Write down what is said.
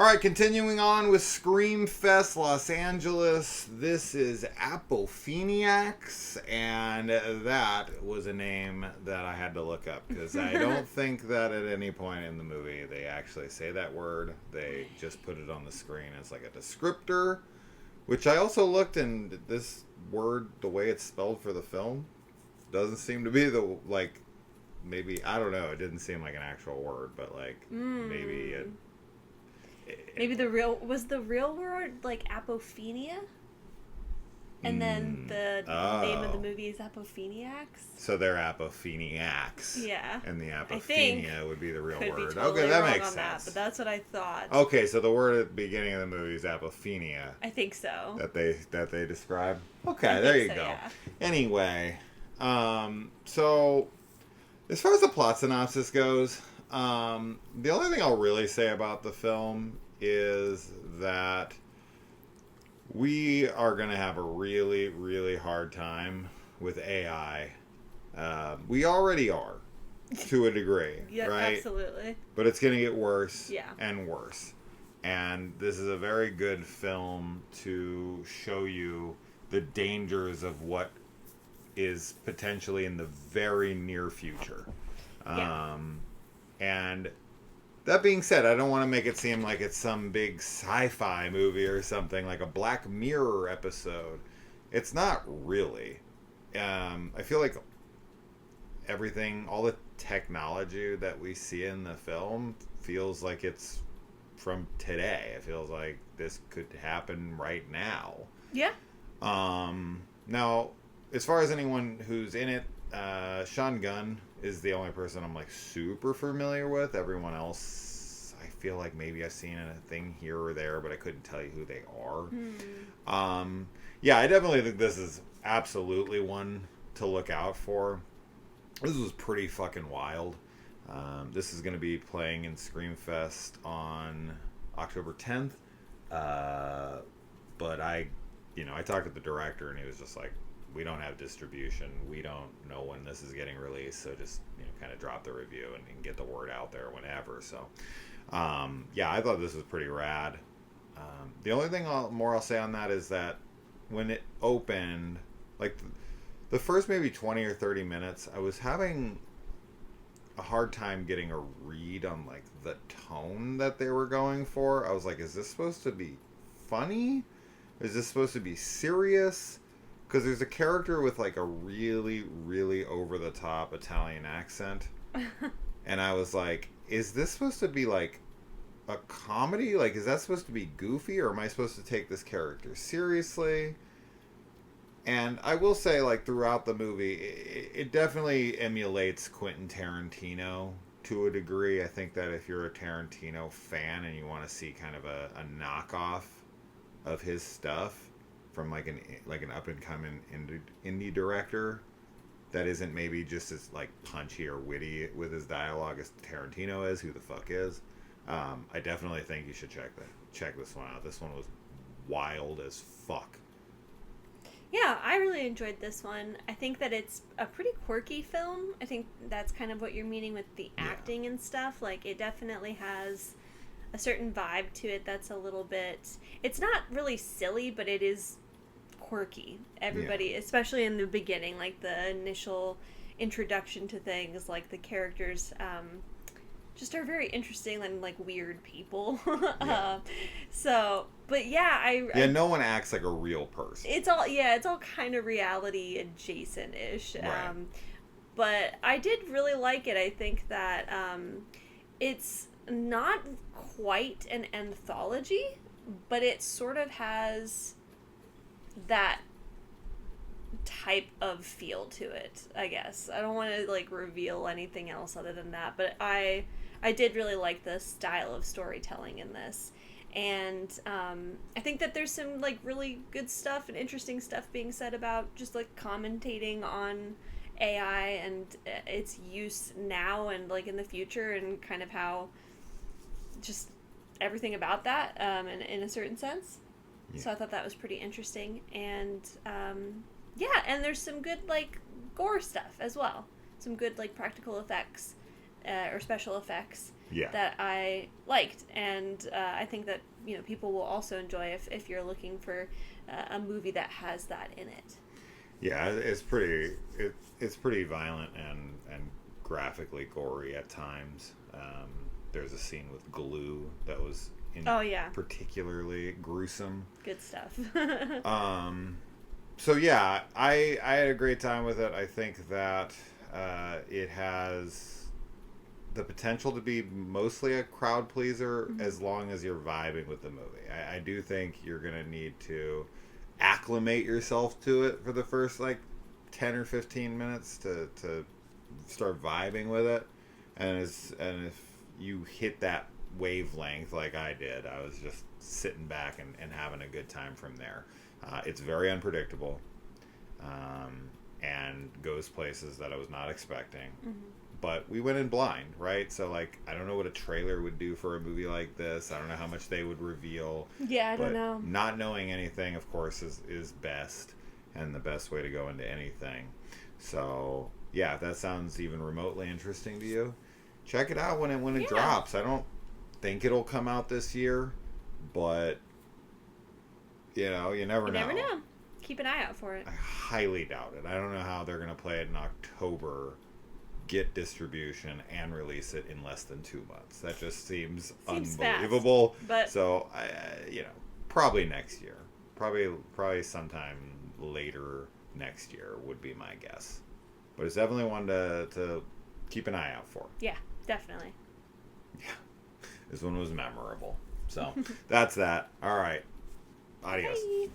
All right, continuing on with Scream Fest Los Angeles. This is Appofeniacs, and that was a name that I had to look up because I don't think that at any point in the movie they actually say that word. They just put it on the screen as like a descriptor, which I also looked, and this word, the way it's spelled for the film, doesn't seem to be the, like, maybe, I don't know, it didn't seem like an actual word, but like maybe it... Maybe the real word like apophenia, and then the name of the movie is Appofeniacs. So they're Appofeniacs. Yeah, and the Apophenia would be the real word. Be totally okay, that wrong makes on sense. That, but that's what I thought. Okay, so the word at the beginning of the movie is Appophenia. I think so. That they describe. Okay, there you go. Yeah. Anyway, so as far as the plot synopsis goes. The only thing I'll really say about the film is that we are going to have a really, really hard time with AI. We already are, to a degree, yeah, right? Absolutely. But it's going to get worse yeah. and worse. And this is a very good film to show you the dangers of what is potentially in the very near future. Yeah. And that being said, I don't want to make it seem like it's some big sci-fi movie or something, like a Black Mirror episode. It's not really. I feel like everything, all the technology that we see in the film feels like it's from today. It feels like this could happen right now. Yeah. Now, as far as anyone who's in it, Sean Gunn is the only person I'm like super familiar with. Everyone else, I feel like maybe I've seen a thing here or there, but I couldn't tell you who they are. Yeah, I definitely think this is absolutely one to look out for. This was pretty fucking wild. This is going to be playing in Scream Fest on October 10th. But I talked to the director and he was just like, we don't have distribution. We don't know when this is getting released, so just kind of drop the review and get the word out there whenever. So, yeah, I thought this was pretty rad. The only thing I'll say on that is that when it opened, like the first maybe 20 or 30 minutes, I was having a hard time getting a read on like the tone that they were going for. I was like, is this supposed to be funny? Is this supposed to be serious? Because there's a character with like a really, really over-the-top Italian accent. And I was like, is this supposed to be like a comedy? Like, is that supposed to be goofy? Or am I supposed to take this character seriously? And I will say, like, throughout the movie, it definitely emulates Quentin Tarantino to a degree. I think that if you're a Tarantino fan and you want to see kind of a knockoff of his stuff, from like an up and coming indie director that isn't maybe just as like punchy or witty with his dialogue as Tarantino is, who the fuck is. I definitely think you should check this one out. This one was wild as fuck. Yeah, I really enjoyed this one. I think that it's a pretty quirky film. I think that's kind of what you're meaning with the acting and stuff. Like, it definitely has a certain vibe to it that's a little bit... It's not really silly, but it is quirky. Everybody, especially in the beginning, like the initial introduction to things, like the characters just are very interesting and like weird people. But yeah, no one acts like a real person. It's all kind of reality adjacent-ish. Right. But I did really like it. I think that it's not quite an anthology, but it sort of has that type of feel to it, I guess. I don't want to like reveal anything else other than that, but I did really like the style of storytelling in this. And I think that there's some like really good stuff and interesting stuff being said about just like commentating on AI and its use now and like in the future, and kind of how just everything about that in a certain sense. So I thought that was pretty interesting. And and there's some good like gore stuff as well. Some good like practical effects or special effects. Yeah. that I liked, and I think that people will also enjoy if you're looking for a movie that has that in it. Yeah, it's pretty violent and graphically gory at times. There's a scene with glue that was Oh yeah, particularly gruesome. good stuff. So yeah, I had a great time with it. I think that it has the potential to be mostly a crowd pleaser as long as you're vibing with the movie. I do think you're gonna need to acclimate yourself to it for the first like 10 or 15 minutes to start vibing with it, and if you hit that wavelength like I did, I was just sitting back and having a good time from there. It's very unpredictable, and goes places that I was not expecting. But we went in blind, right? So, like, I don't know what a trailer would do for a movie like this. I don't know how much they would reveal. Yeah, I don't know. Not knowing anything, of course, is best, and the best way to go into anything. So, yeah, if that sounds even remotely interesting to you, check it out when it drops. I don't think it'll come out this year, but, you never know. You never know. Keep an eye out for it. I highly doubt it. I don't know how they're going to play it in October, get distribution, and release it in less than 2 months. That just seems unbelievable. Fast, but so, probably next year. Probably sometime later next year would be my guess. But it's definitely one to keep an eye out for. Yeah, definitely. Yeah. This one was memorable. So, that's that. All right. Adios. Bye.